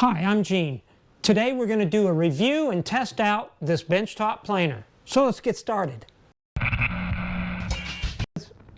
Hi, I'm Gene. Today we're going to do a review and test out this benchtop planer. So let's get started.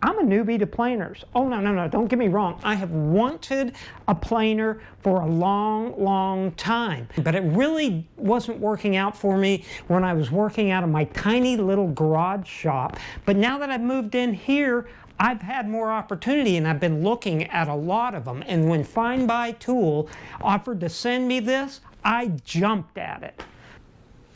I'm a newbie to planers. Oh, no, don't get me wrong. I have wanted a planer for a long time, but it really wasn't working out for me when I was working out of my tiny little garage shop. But now that I've moved in here, I've had more opportunity and I've been looking at a lot of them. And when FindBuyTool offered to send me this, I jumped at it.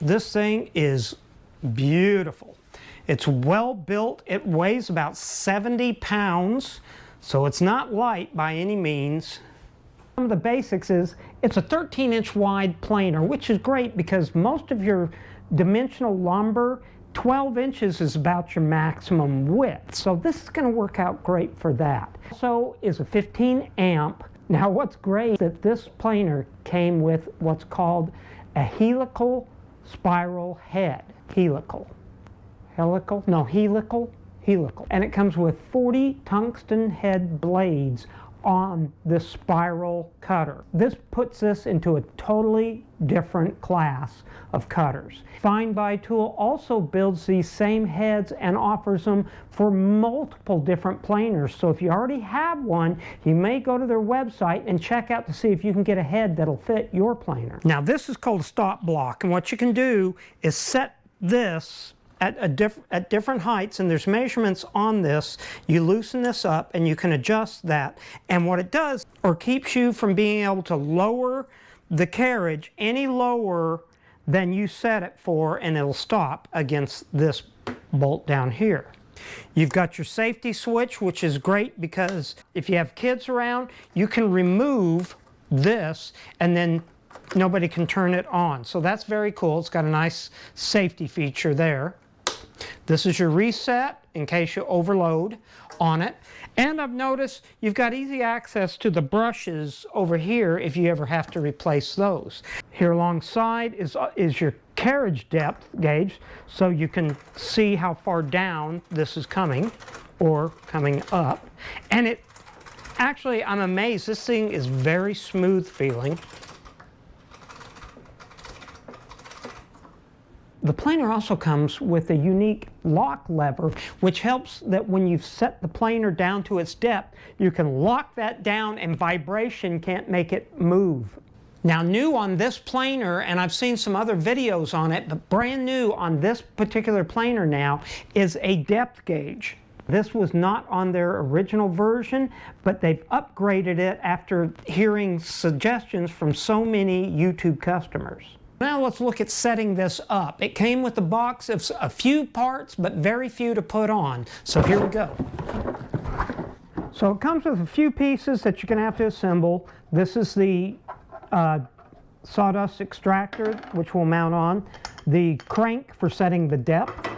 This thing is beautiful. It's well built. It weighs about 70 pounds, so it's not light by any means. Some of the basics is it's a 13-inch wide planer, which is great because most of your dimensional lumber, 12 inches is about your maximum width. So this is going to work out great for that. Also is a 15 amp. Now what's great is that this planer came with what's called a helical spiral head. Helical. And it comes with 40 tungsten head blades on this spiral cutter. This puts this into a totally different class of cutters. FindBuyTool also builds these same heads and offers them for multiple different planers. So if you already have one, you may go to their website and check out to see if you can get a head that'll fit your planer. Now this is called a stop block, and what you can do is set this at different heights, and there's measurements on this. You loosen this up and you can adjust that, and what it does or keeps you from being able to lower the carriage any lower than you set it for, and it'll stop against this bolt down here. You've got your safety switch, which is great because if you have kids around, you can remove this and then nobody can turn it on. So that's very cool. It's got a nice safety feature there. This is your reset in case you overload on it. And I've noticed you've got easy access to the brushes over here if you ever have to replace those. Here alongside is your carriage depth gauge, so you can see how far down this is coming or coming up. And it actually, I'm amazed, this thing is very smooth feeling. The planer also comes with a unique lock lever, which helps that when you've set the planer down to its depth, you can lock that down and vibration can't make it move. Now new on this planer, and I've seen some other videos on it, but brand new on this particular planer now is a depth gauge. This was not on their original version, but they've upgraded it after hearing suggestions from so many YouTube customers. Now let's look at setting this up. It came with a box of a few parts, but very few to put on. So here we go. So it comes with a few pieces that you're going to have to assemble. This is the sawdust extractor, which will mount on. The crank for setting the depth.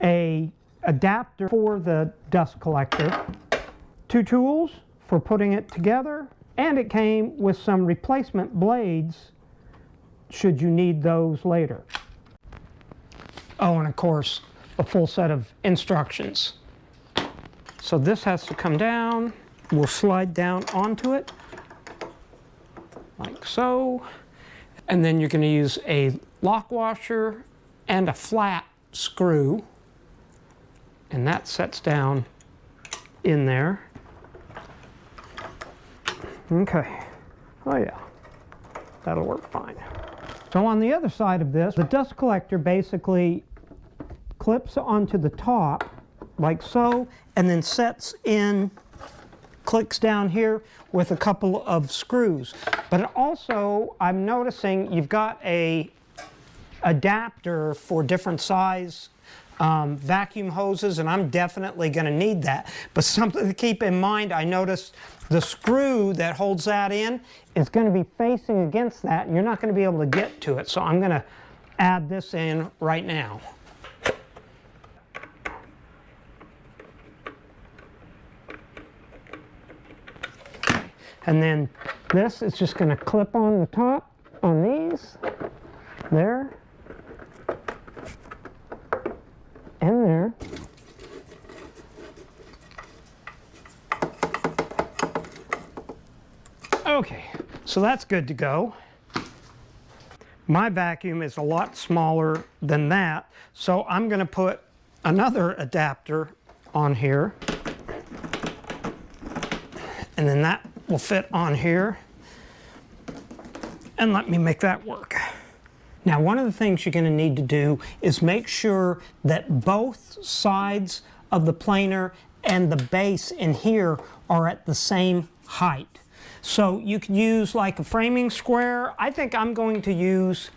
An adapter for the dust collector. 2 tools for putting it together. And it came with some replacement blades should you need those later. Oh, and of course, a full set of instructions. So this has to come down. We'll slide down onto it, like so. And then you're going to use a lock washer and a flat screw. And that sets down in there. Okay. Oh yeah, that'll work fine. So on the other side of this, the dust collector basically clips onto the top, like so, and then sets in, clicks down here with a couple of screws. But also, I'm noticing you've got a adapter for different size vacuum hoses, and I'm definitely going to need that. But something to keep in mind, I noticed the screw that holds that in is going to be facing against that, and you're not going to be able to get to it. So I'm going to add this in right now. And then this is just going to clip on the top on these, there, and there. Okay, So that's good to go. My vacuum is a lot smaller than that, so I'm going to put another adapter on here, and then that will fit on here, and let me make that work. Now, one of the things you're going to need to do is make sure that both sides of the planer and the base in here are at the same height. So you can use like a framing square. I think I'm going to use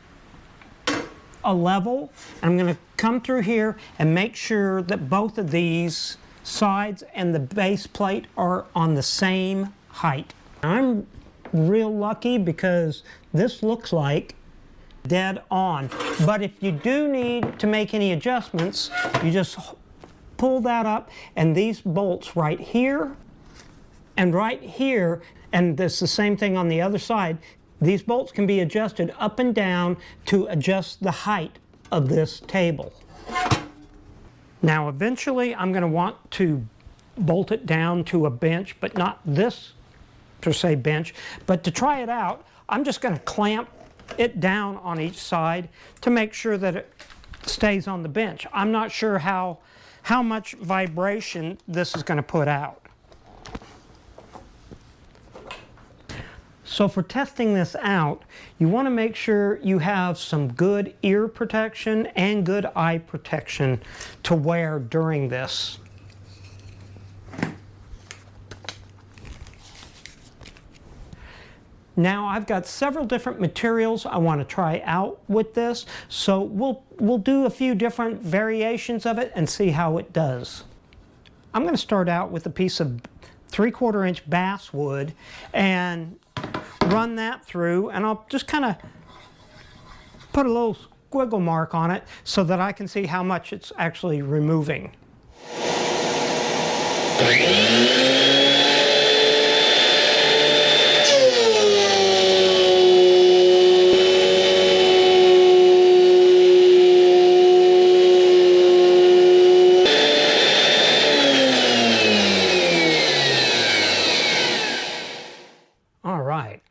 a level. I'm going to come through here and make sure that both of these sides and the base plate are on the same height. I'm real lucky because this looks like dead on. But if you do need to make any adjustments, you just pull that up, and these bolts right here and right here, and it's the same thing on the other side, these bolts can be adjusted up and down to adjust the height of this table. Now eventually I'm going to want to bolt it down to a bench, but not this per se bench. But to try it out, I'm just going to clamp it down on each side to make sure that it stays on the bench. I'm not sure how much vibration this is going to put out. So for testing this out, you want to make sure you have some good ear protection and good eye protection to wear during this. Now I've got several different materials I want to try out with this, so we'll do a few different variations of it and see how it does. I'm going to start out with a piece of 3/4 inch basswood and run that through, and I'll just kind of put a little squiggle mark on it so that I can see how much it's actually removing.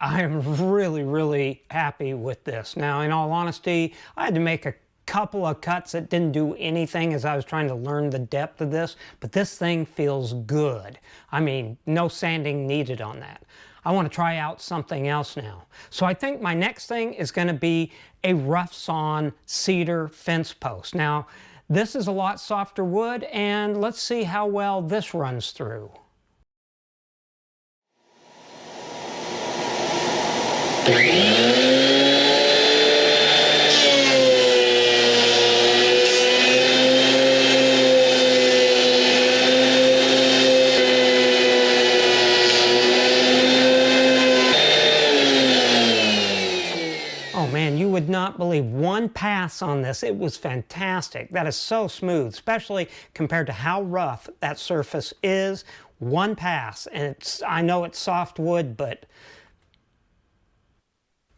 I am really happy with this. Now, in all honesty, I had to make a couple of cuts that didn't do anything as I was trying to learn the depth of this, but this thing feels good. I mean, no sanding needed on that. I want to try out something else now. So I think my next thing is going to be a rough sawn cedar fence post. Now, this is a lot softer wood, and let's see how well this runs through. Oh man, you would not believe one pass on this. It was fantastic. That is so smooth, especially compared to how rough that surface is. One pass, and I know it's soft wood, but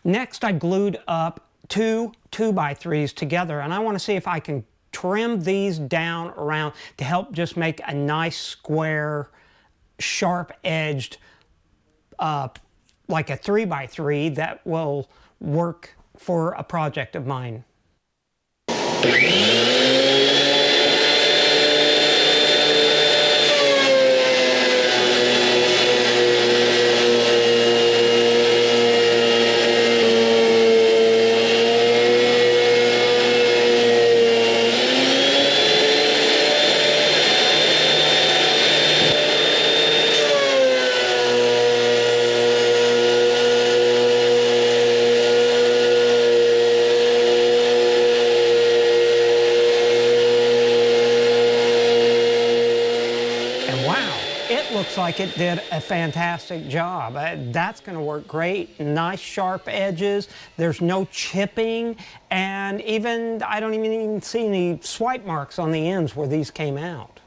next, I glued up two 2x3s together, and I want to see if I can trim these down around to help just make a nice square, sharp-edged, like a 3x3 that will work for a project of mine. Looks like it did a fantastic job. That's going to work great. Nice sharp edges. There's no chipping, and even I don't even see any swipe marks on the ends where these came out.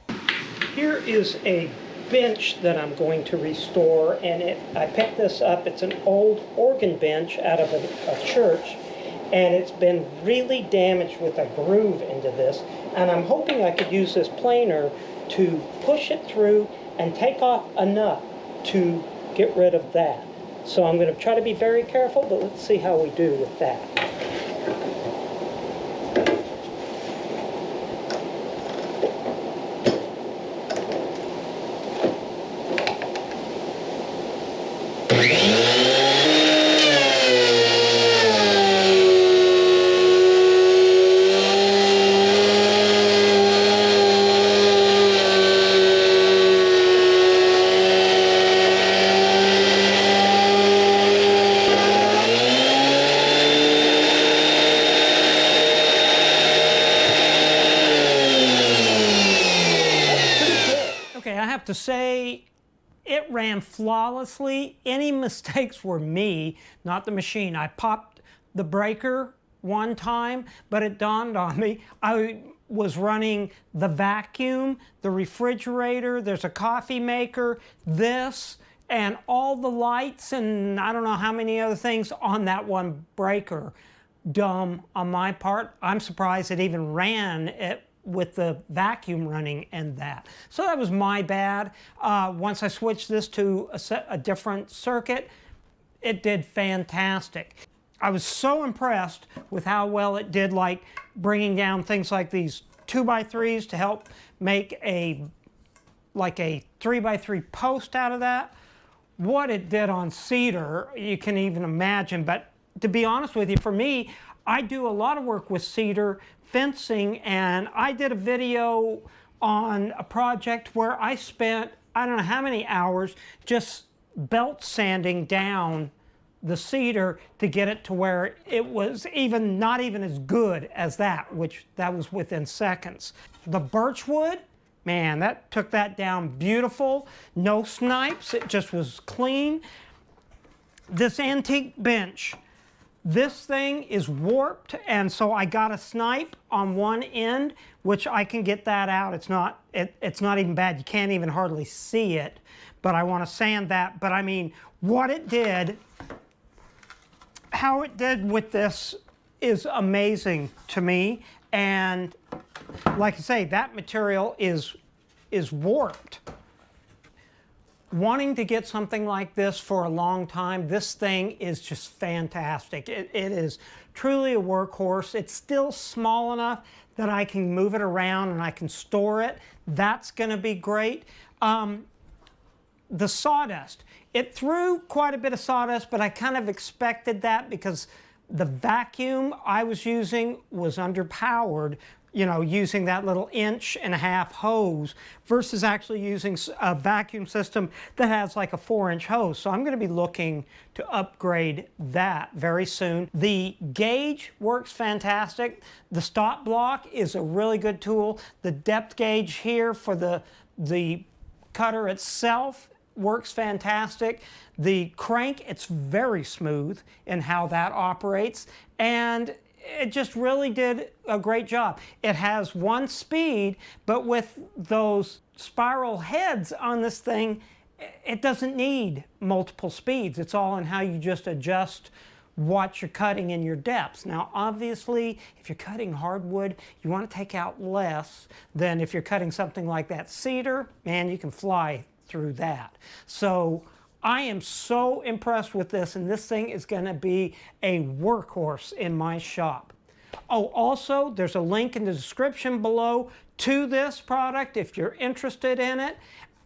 Here is a bench that I'm going to restore, and I picked this up. It's an old organ bench out of a church, and it's been really damaged with a groove into this, and I'm hoping I could use this planer to push it through and take off enough to get rid of that. So I'm going to try to be very careful, but let's see how we do with that. Okay, I have to say, it ran flawlessly. Any mistakes were me, not the machine. I popped the breaker one time, but it dawned on me I was running the vacuum, the refrigerator, there's a coffee maker, this, and all the lights, and I don't know how many other things on that one breaker. Dumb on my part. I'm surprised it even ran it with the vacuum running and that. So that was my bad. Once I switched this to a different circuit, it did fantastic. I was so impressed with how well it did, like bringing down things like these 2x3s to help make like a 3x3 post out of that. What it did on cedar, you can even imagine. But to be honest with you, for me, I do a lot of work with cedar fencing, and I did a video on a project where I spent, I don't know how many hours, just belt sanding down the cedar to get it to where it was not even as good as that, which that was within seconds. The birchwood, man, that took that down beautiful. No snipes, it just was clean. This antique bench, this thing is warped, and so I got a snipe on one end, which I can get that out. It's not even bad. You can't even hardly see it, but I want to sand that. But I mean, what it did, how it did with this is amazing to me. And like I say, that material is warped. Wanting to get something like this for a long time, this thing is just fantastic. It is truly a workhorse. It's still small enough that I can move it around and I can store it. That's going to be great. The sawdust, it threw quite a bit of sawdust, but I kind of expected that because the vacuum I was using was underpowered, you know, using that little 1.5-inch hose versus actually using a vacuum system that has like a 4-inch hose. So I'm going to be looking to upgrade that very soon. The gauge works fantastic. The stop block is a really good tool. The depth gauge here for the cutter itself works fantastic. The crank, it's very smooth in how that operates, and it just really did a great job. It has one speed, but with those spiral heads on this thing, it doesn't need multiple speeds. It's all in how you just adjust what you're cutting in your depths. Now, obviously, if you're cutting hardwood, you want to take out less than if you're cutting something like that cedar. Man, you can fly through that. So I am so impressed with this, and this thing is going to be a workhorse in my shop. Oh, also, there's a link in the description below to this product if you're interested in it,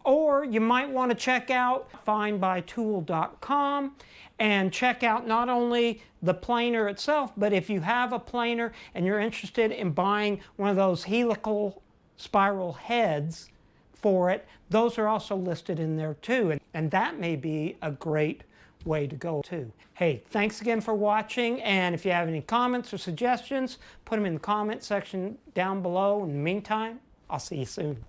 or you might want to check out FindBuyTool.com and check out not only the planer itself, but if you have a planer and you're interested in buying one of those helical spiral heads for it, those are also listed in there too, and that may be a great way to go too. Hey, thanks again for watching, and if you have any comments or suggestions, put them in the comment section down below. In the meantime, I'll see you soon.